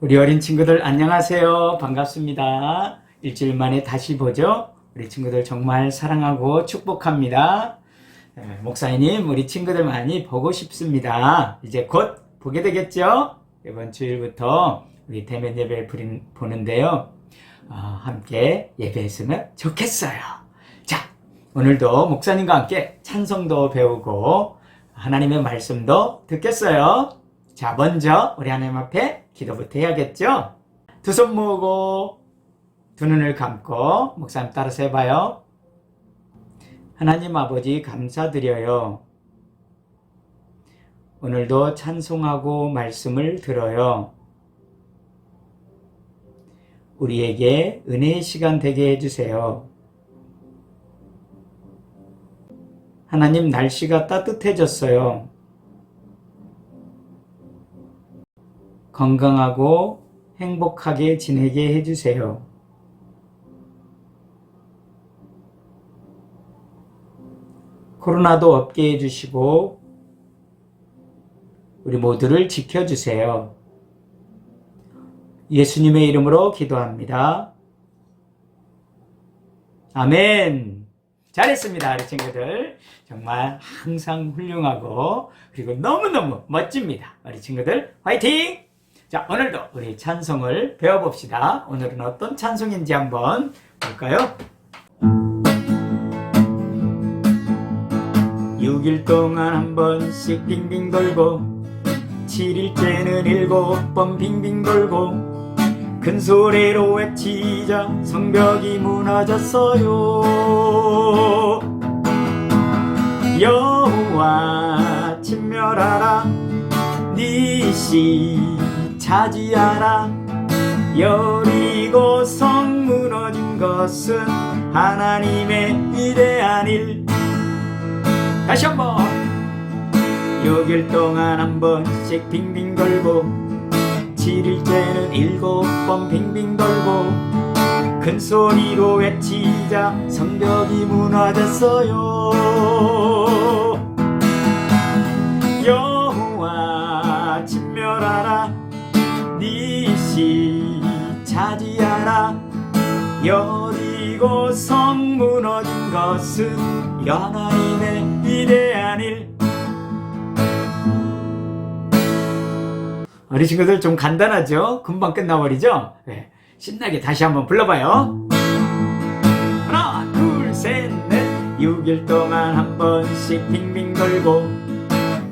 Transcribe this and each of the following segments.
우리 어린 친구들 안녕하세요. 반갑습니다. 일주일 만에 다시 보죠. 우리 친구들 정말 사랑하고 축복합니다. 목사님, 우리 친구들 많이 보고 싶습니다. 이제 곧 보게 되겠죠? 이번 주일부터 우리 대면 예배 보는데요. 함께 예배했으면 좋겠어요. 자, 오늘도 목사님과 함께 찬송도 배우고 하나님의 말씀도 듣겠어요. 자, 먼저 우리 하나님 앞에 기도부터 해야겠죠? 두 손 모으고 두 눈을 감고 목사님 따라서 해봐요. 하나님 아버지 감사드려요. 오늘도 찬송하고 말씀을 들어요. 우리에게 은혜의 시간 되게 해주세요. 하나님, 날씨가 따뜻해졌어요. 건강하고 행복하게 지내게 해주세요. 코로나도 없게 해주시고 우리 모두를 지켜주세요. 예수님의 이름으로 기도합니다. 아멘. 잘했습니다, 우리 친구들. 정말 항상 훌륭하고 그리고 너무너무 멋집니다. 우리 친구들 화이팅! 자, 오늘도 우리 찬송을 배워봅시다. 오늘은 어떤 찬송인지 한번 볼까요? 6일 동안 한 번씩 빙빙 돌고 7일째는 7번 빙빙 돌고 큰 소리로 외치자 성벽이 무너졌어요. 여호와 진멸하라, 니시 차지하라. 여리고 성 무너진 것은 하나님의 위대한 일. 다시 한번 6일 동안 한 번씩 빙빙 돌고 7일째는 7번 빙빙 돌고 큰 소리로 외치자 성벽이 무너졌어요. 여호와 진멸하라, 니시 차지하라. 여리고 성 무너진 것은 하나님의 위대한 일. 우리 친구들 좀 간단하죠? 금방 끝나버리죠? 네. 신나게 다시 한번 불러봐요. 하나, 둘, 셋, 넷. 6일 동안 한 번씩 빙빙 돌고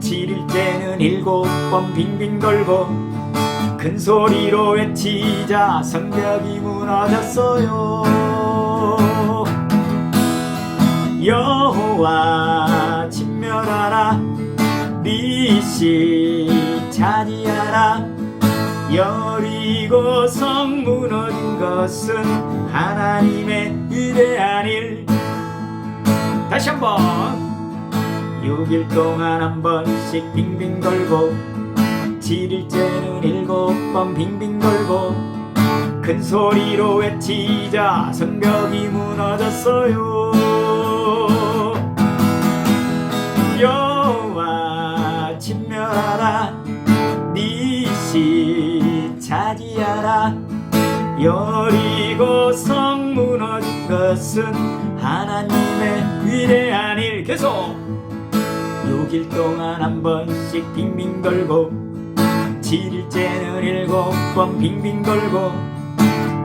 7일째는 7번 빙빙 돌고 큰 소리로 외치자 성벽이 무너졌어요. 여호와 진멸하라, 니시 차지하라. 여리고 성 무너진 것은 하나님의 위대한 일. 다시 한번 6일 동안 한 번씩 빙빙 돌고 7일째는 7번 빙빙 돌고 큰 소리로 외치자 성벽이 무너졌어요. 여호와 진멸하라, 니시 차지하라. 여리고 성 무너진 것은 하나님의 위대한 일. 계속 6일 동안 한 번씩 빙빙 돌고 7일째는 7번 빙빙 돌고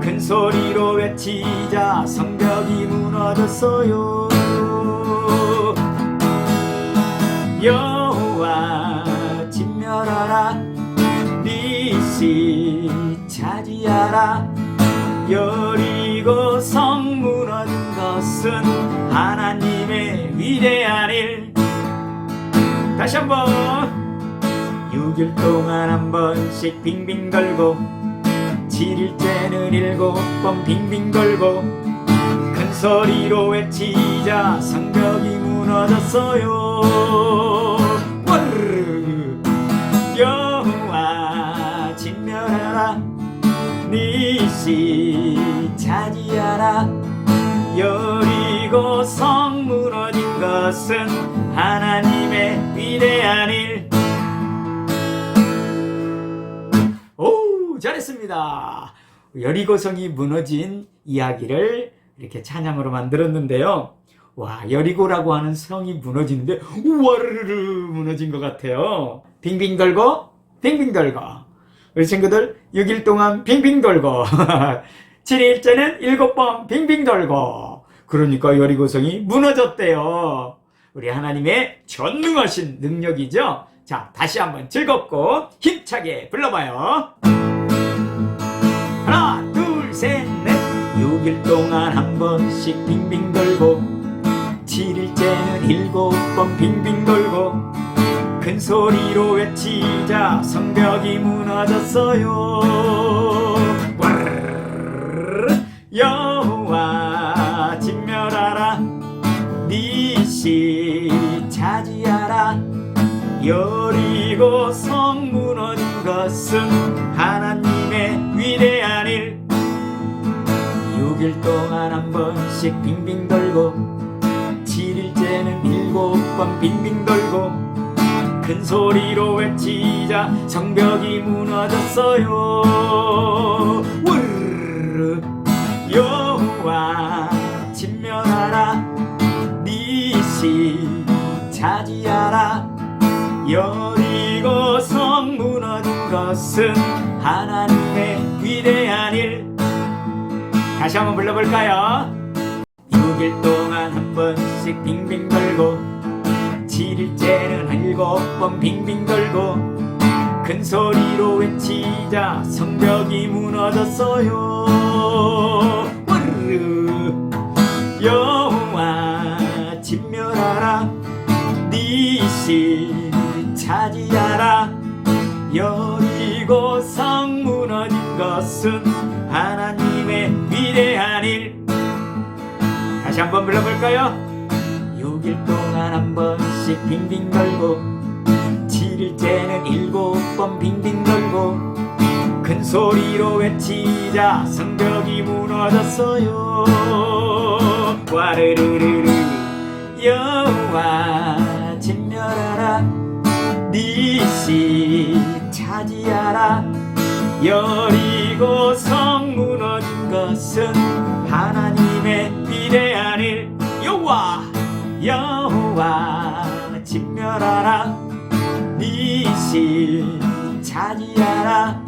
큰 소리로 외치자 성벽이 무너졌어요. 여호와 진멸하라, 니시 차지하라. 여리고 성 무너진 것은 하나님의 위대한 일. 다시 한번 6일 동안 한 번씩 빙빙 돌고 7일째는 7번 빙빙 돌고 큰 소리로 외치자 성벽이 무너졌어요. 여호와 진멸하라, 니시 차지하라. 여리고 성 무너진 것은 하나님의 위대한 일. 잘했습니다. 여리고성이 무너진 이야기를 이렇게 찬양으로 만들었는데요. 와, 여리고라고 하는 성이 무너지는데 우와르르 무너진 것 같아요. 빙빙 돌고 빙빙 돌고 우리 친구들 6일 동안 빙빙 돌고 7일째는 7번 빙빙 돌고 그러니까 여리고성이 무너졌대요. 우리 하나님의 전능하신 능력이죠. 자, 다시 한번 즐겁고 힘차게 불러봐요. 하나 둘 셋 넷 6일 동안 한 번씩 빙빙 돌고 7일째는 7번 빙빙 돌고 큰 소리로 외치자 성벽이 무너졌어요. 여호와 진멸하라 니시 차지하라 여리고 성 무너진 것은 하나님의 위대한 일 6일 동안 한 번씩 빙빙 돌고 7일째는 7번 빙빙 돌고 큰 소리로 외치자 성벽이 무너졌어요. 우르르 여호와 진멸하라 니시 차지하라 여리고 성 무너진 것은 하나님의 위대한 일 다시 한번 불러볼까요? 6일 동안 한 번씩 빙빙 돌고 7일째는 7번 빙빙 돌고 큰 소리로 외치자 성벽이 무너졌어요. 우르르 여호와 진멸하라 니시 차지하라 여리고 성 무너진 것은 하나님의 위대한 일 다시 한번 불러볼까요? 6일 동안 한 번씩 빙빙 돌고 7일째는 7번 빙빙 돌고 큰 소리로 외치자 성벽이 무너졌어요. 와르르르르 여호와 진멸하라 니시 차지하라 여리고 성 무너진 것은 하나님의 위대한 일 여호와 진멸하라 니시 차지하라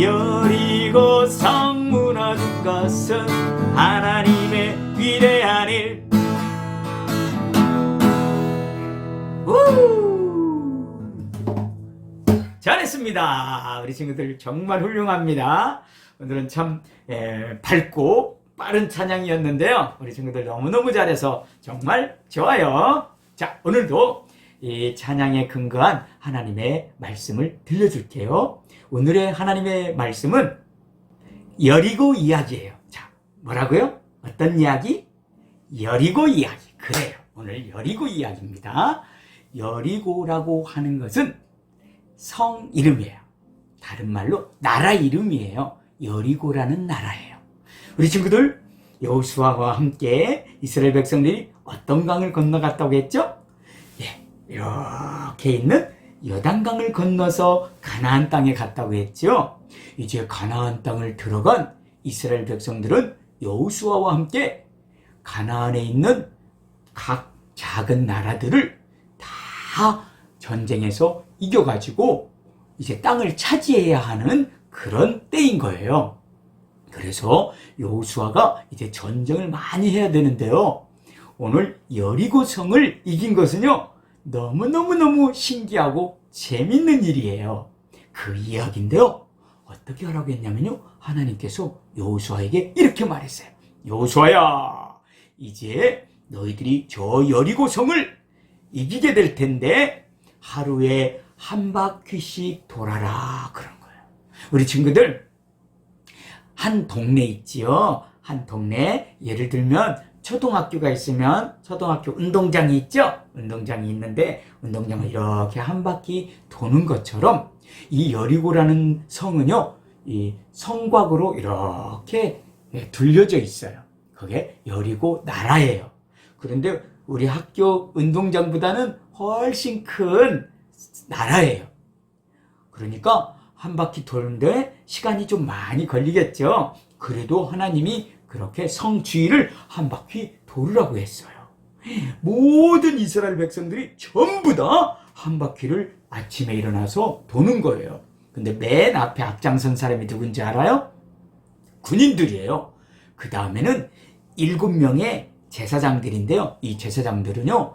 여리고 성 무너진 것은 하나님의 위대한 일 잘했습니다. 우리 친구들 정말 훌륭합니다. 오늘은 참 밝고 빠른 찬양이었는데요. 우리 친구들 너무너무 잘해서 정말 좋아요. 자, 오늘도 이 찬양에 근거한 하나님의 말씀을 들려줄게요. 오늘의 하나님의 말씀은 여리고 이야기예요. 자, 뭐라고요? 어떤 이야기? 여리고 이야기. 그래요. 오늘 여리고 이야기입니다. 여리고라고 하는 것은 성 이름이에요. 다른 말로 나라 이름이에요. 여리고라는 나라예요. 우리 친구들 여호수아와 함께 이스라엘 백성들이 어떤 강을 건너갔다고 했죠? 예, 이렇게 있는 요단강을 건너서 가나안 땅에 갔다고 했죠. 이제 가나안 땅을 들어간 이스라엘 백성들은 여호수아와 함께 가나안에 있는 각 작은 나라들을 다 전쟁에서 이겨가지고 이제 땅을 차지해야 하는 그런 때인 거예요. 그래서 여호수아가 이제 전쟁을 많이 해야 되는데요. 오늘 여리고성을 이긴 것은요, 너무너무 신기하고 재밌는 일이에요. 그 이야기인데요, 어떻게 하라고 했냐면요, 하나님께서 여호수아에게 이렇게 말했어요. 여호수아야, 이제 너희들이 저 여리고성을 이기게 될 텐데 하루에 한 바퀴씩 돌아라, 그런 거예요. 우리 친구들, 한 동네 있지요. 한 동네, 예를 들면 초등학교가 있으면 초등학교 운동장이 있죠. 운동장이 있는데 운동장을 이렇게 한 바퀴 도는 것처럼 이 여리고라는 성은요, 이 성곽으로 이렇게 둘려져 있어요. 그게 여리고 나라예요. 그런데 우리 학교 운동장보다는 훨씬 큰 나라예요. 그러니까 한 바퀴 도는데 시간이 좀 많이 걸리겠죠. 그래도 하나님이 그렇게 성 주위를 한 바퀴 돌으라고 했어요. 모든 이스라엘 백성들이 전부 다 한 바퀴를 아침에 일어나서 도는 거예요. 근데 맨 앞에 앞장선 사람이 누군지 알아요? 군인들이에요. 그 다음에는 7명의 제사장들인데요. 이 제사장들은요,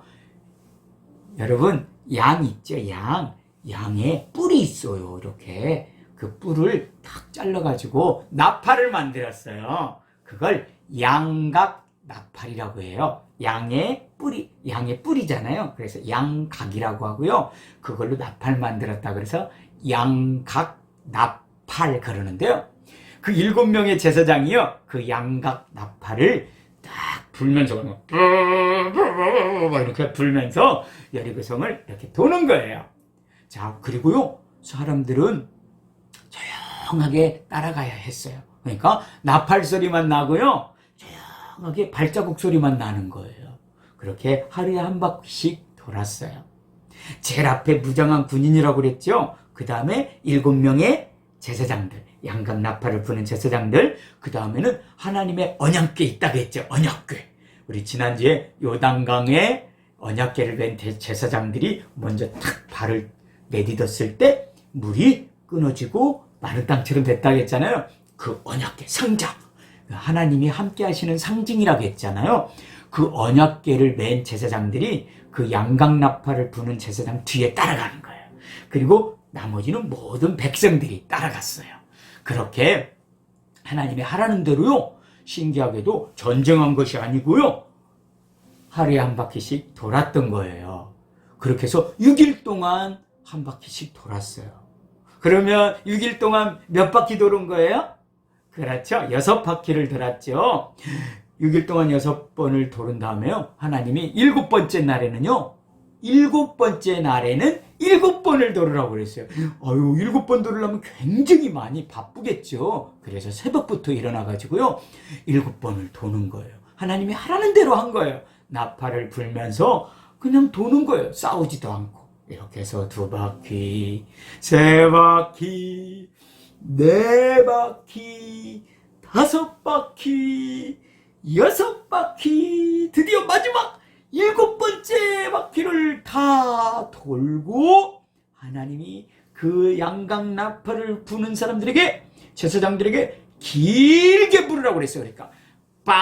여러분, 양 있죠? 양에 뿔이 있어요. 이렇게 그 뿔을 탁 잘라가지고 나팔을 만들었어요. 그걸 양각 나팔이라고 해요. 양의 뿔이잖아요. 그래서 양각이라고 하고요. 그걸로 나팔 만들었다 그래서 양각 나팔 그러는데요. 그 7명의 제사장이요, 그 양각 나팔을 딱 불면서 이렇게 불면서 여리고성을 이렇게 도는 거예요. 자, 그리고요, 사람들은 조용하게 따라가야 했어요. 그러니까 나팔 소리만 나고요, 조용하게 발자국 소리만 나는 거예요. 그렇게 하루에 한 바퀴씩 돌았어요. 제일 앞에 무장한 군인이라고 그랬죠. 그 다음에 7명의 제사장들, 양각 나팔을 부는 제사장들, 그 다음에는 하나님의 언약궤 있다고 했죠. 언약궤. 우리 지난주에 요단강에 언약궤를 맨 제사장들이 먼저 탁 발을 내딛었을 때 물이 끊어지고 마른 땅처럼 됐다고 했잖아요. 그 언약궤, 상자, 하나님이 함께 하시는 상징이라고 했잖아요. 그 언약궤를 맨 제사장들이 그 양각 나팔을 부는 제사장 뒤에 따라가는 거예요. 그리고 나머지는 모든 백성들이 따라갔어요. 그렇게 하나님이 하라는 대로요, 신기하게도 전쟁한 것이 아니고요, 하루에 한 바퀴씩 돌았던 거예요. 그렇게 해서 6일 동안 한 바퀴씩 돌았어요. 그러면 6일 동안 몇 바퀴 도는 거예요? 그렇죠. 6바퀴를 돌았죠. 6일 동안 6번을 도른 다음에요, 하나님이 7번째 날에는 7번을 도르라고 그랬어요. 아유, 7번 도르려면 굉장히 많이 바쁘겠죠. 그래서 새벽부터 일어나가지고요, 7번을 도는 거예요. 하나님이 하라는 대로 한 거예요. 나팔을 불면서 그냥 도는 거예요. 싸우지도 않고. 이렇게 해서 2바퀴, 3바퀴, 4바퀴, 5바퀴, 6바퀴, 드디어 마지막 7번째 바퀴를 다 돌고 하나님이 그 양각 나팔을 부는 사람들에게, 제사장들에게 길게 부르라고 그랬어요. 그러니까 빵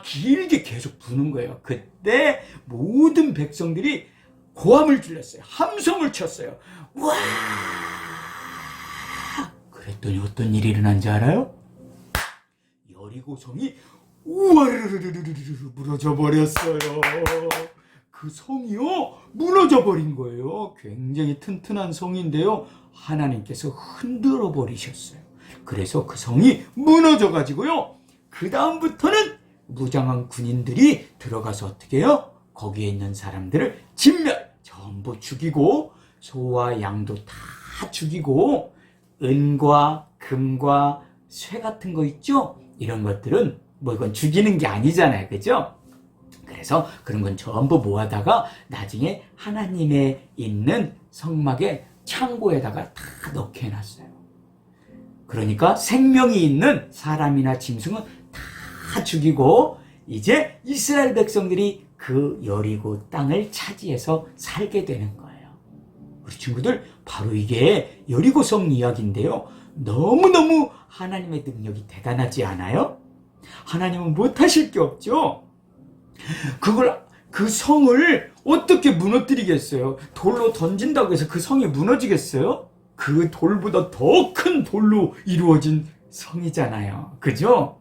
길게 계속 부는 거예요. 그때 모든 백성들이 고함을 질렀어요. 함성을 쳤어요. 와! 그랬더니 어떤 일이 일어난지 알아요? 여리고성이 우와르르르르르 무너져 버렸어요. 그 성이요, 무너져 버린 거예요. 굉장히 튼튼한 성인데요, 하나님께서 흔들어 버리셨어요. 그래서 그 성이 무너져 가지고요, 그 다음부터는 무장한 군인들이 들어가서 어떻게 해요? 거기에 있는 사람들을 전부 죽이고, 소와 양도 다 죽이고, 은과 금과 쇠 같은 거 있죠? 이런 것들은 뭐 이건 죽이는 게 아니잖아요. 그죠? 그래서 그런 건 전부 모아다가 나중에 하나님의 있는 성막의 창고에다가 다 넣게 해놨어요. 그러니까 생명이 있는 사람이나 짐승은 다 죽이고, 이제 이스라엘 백성들이 그 여리고 땅을 차지해서 살게 되는 거예요. 우리 친구들, 바로 이게 여리고성 이야기인데요, 너무너무 하나님의 능력이 대단하지 않아요? 하나님은 못하실 게 없죠. 그 성을 어떻게 무너뜨리겠어요? 돌로 던진다고 해서 그 성이 무너지겠어요? 그 돌보다 더 큰 돌로 이루어진 성이잖아요. 그죠?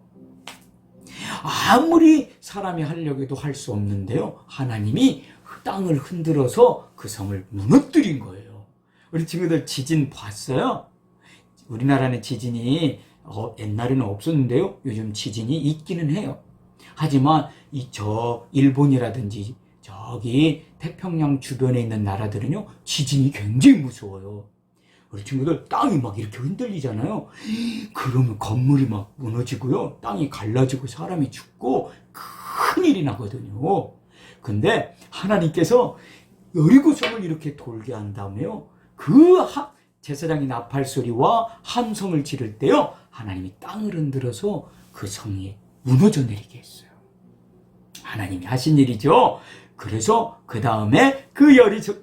아무리 사람이 하려고 해도 할 수 없는데요, 하나님이 땅을 흔들어서 그 성을 무너뜨린 거예요. 우리 친구들 지진 봤어요? 우리나라는 지진이 옛날에는 없었는데요, 요즘 지진이 있기는 해요. 하지만 저 일본이라든지 저기 태평양 주변에 있는 나라들은요, 지진이 굉장히 무서워요. 우리 친구들, 땅이 막 이렇게 흔들리잖아요. 그러면 건물이 막 무너지고요, 땅이 갈라지고 사람이 죽고 큰일이 나거든요. 근데 하나님께서 여리고성을 이렇게 돌게 한 다음에요, 제사장이 나팔 소리와 함성을 지를 때요, 하나님이 땅을 흔들어서 그 성이 무너져 내리게 했어요. 하나님이 하신 일이죠. 그래서 그 다음에 그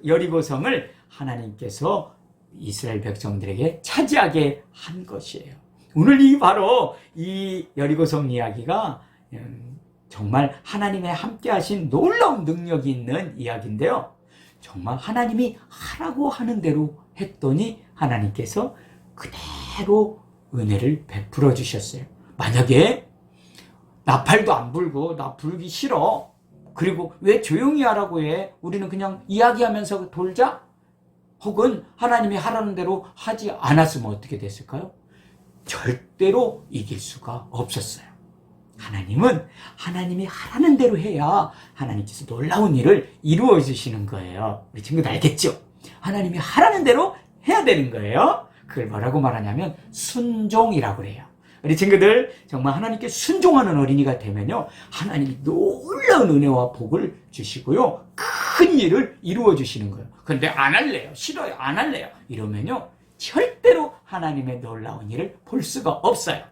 여리고성을 하나님께서 이스라엘 백성들에게 차지하게 한 것이에요. 오늘 바로 이 여리고성 이야기가 정말 하나님의 함께 하신 놀라운 능력이 있는 이야기인데요. 정말 하나님이 하라고 하는 대로 했더니 하나님께서 그대로 은혜를 베풀어 주셨어요. 만약에 나팔도 안 불고 나 불기 싫어, 그리고 왜 조용히 하라고 해, 우리는 그냥 이야기하면서 돌자, 혹은 하나님이 하라는 대로 하지 않았으면 어떻게 됐을까요? 절대로 이길 수가 없었어요. 하나님은 하나님이 하라는 대로 해야 하나님께서 놀라운 일을 이루어 주시는 거예요. 우리 친구들 알겠죠? 하나님이 하라는 대로 해야 되는 거예요. 그걸 뭐라고 말하냐면 순종이라고 그래요. 우리 친구들 정말 하나님께 순종하는 어린이가 되면요, 하나님이 놀라운 은혜와 복을 주시고요, 큰 일을 이루어 주시는 거예요. 그런데 안 할래요, 싫어요, 안 할래요 이러면요, 절대로 하나님의 놀라운 일을 볼 수가 없어요.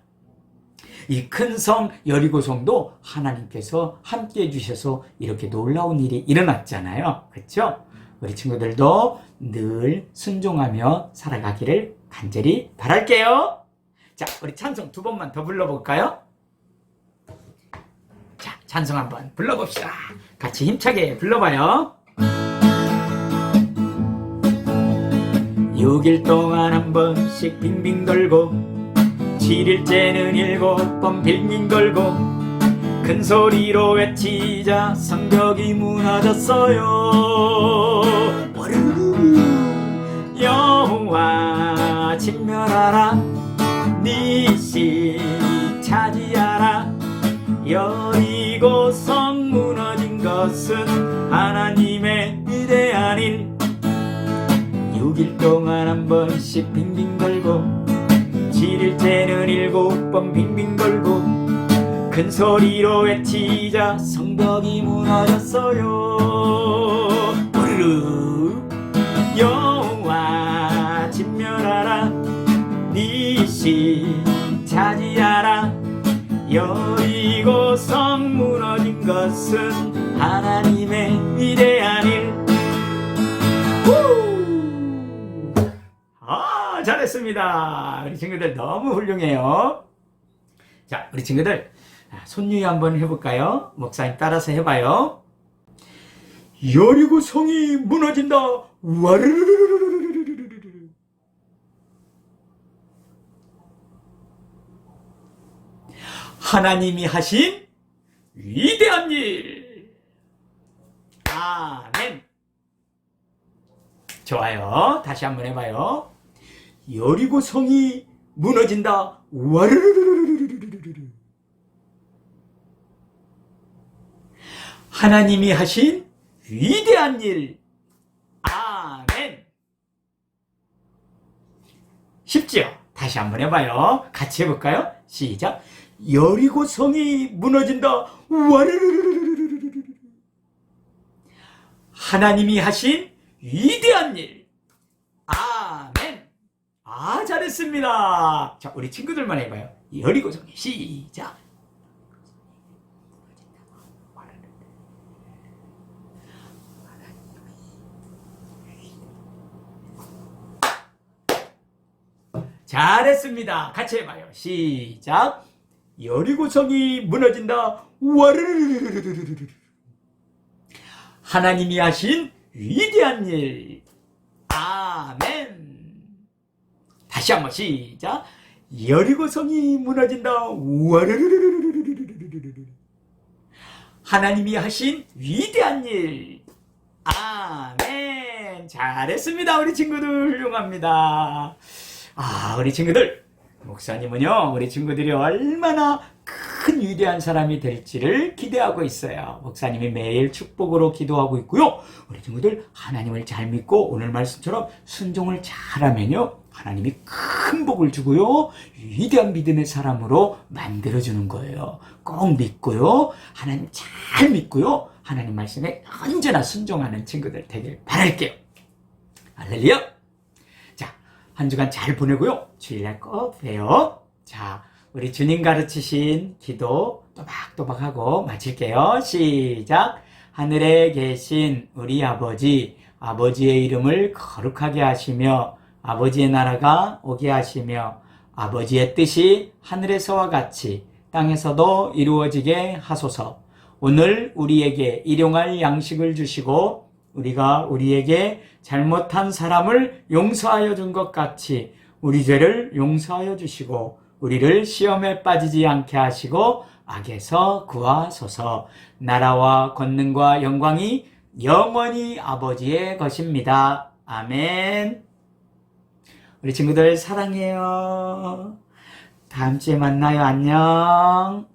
이 큰 성 여리고성도 하나님께서 함께 해주셔서 이렇게 놀라운 일이 일어났잖아요. 그렇죠? 우리 친구들도 늘 순종하며 살아가기를 간절히 바랄게요. 자, 우리 찬송 두 번만 더 불러볼까요? 자, 찬송 한번 불러봅시다. 같이 힘차게 불러봐요. 6일 동안 한 번씩 빙빙 돌고 7일째는 7번 빙빙 돌고 큰 소리로 외치자 성벽이 무너졌어요. 여호와 진멸하라, 니시 차지하라. 여리고성 무너진 것은 하나님의 위대한 일. 6일 동안 한 번씩 빙빙 돌고 7일째는 7번 빙빙 돌고 큰 소리로 외치자 성벽이 무너졌어요. 우르르 여호와 진멸하라, 니시 차지하라. 여리고성 무너진 것은 하나님의 위대한 일. 잘했습니다. 우리 친구들 너무 훌륭해요. 자, 우리 친구들 손유희 한번 해볼까요? 목사님 따라서 해봐요. 여리고성이 무너진다. 와르르르르르르르르르. 하나님이 하신 위대한 일. 아멘. 좋아요. 다시 한번 해봐요. 여리고성이 무너진다. 와르르르르르르르르. 하나님이 하신 위대한 일. 아멘. 쉽죠? 다시 한번 해봐요. 같이 해볼까요? 시작. 여리고성이 무너진다. 와르르르르르르르르. 하나님이 하신 위대한 일. 아멘. 잘했습니다. 자, 우리 친구들만 해봐요. 여리고성이 시작. 잘했습니다. 같이 해봐요. 시작. 여리고성이 무너진다. 와르르르르르르르. 하나님이 하신 위대한 일. 아멘. 다시 한번 시작. 여리고성이 무너진다. 와르르르르르르르르르르. 하나님이 하신 위대한 일. 아멘. 잘했습니다. 우리 친구들 훌륭합니다. 우리 친구들, 목사님은요, 우리 친구들이 얼마나 큰 위대한 사람이 될지를 기대하고 있어요. 목사님이 매일 축복으로 기도하고 있고요. 우리 친구들 하나님을 잘 믿고 오늘 말씀처럼 순종을 잘하면요, 하나님이 큰 복을 주고요, 위대한 믿음의 사람으로 만들어주는 거예요. 꼭 믿고요, 하나님 잘 믿고요, 하나님 말씀에 언제나 순종하는 친구들 되길 바랄게요. 할렐루야. 자, 한 주간 잘 보내고요. 주일날 꼭 봬요. 자, 우리 주님 가르치신 기도 또박또박하고 마칠게요. 시작. 하늘에 계신 우리 아버지, 아버지의 이름을 거룩하게 하시며 아버지의 나라가 오게 하시며 아버지의 뜻이 하늘에서와 같이 땅에서도 이루어지게 하소서. 오늘 우리에게 일용할 양식을 주시고 우리가 우리에게 잘못한 사람을 용서하여 준 것 같이 우리 죄를 용서하여 주시고 우리를 시험에 빠지지 않게 하시고 악에서 구하소서. 나라와 권능과 영광이 영원히 아버지의 것입니다. 아멘. 우리 친구들 사랑해요. 다음 주에 만나요. 안녕.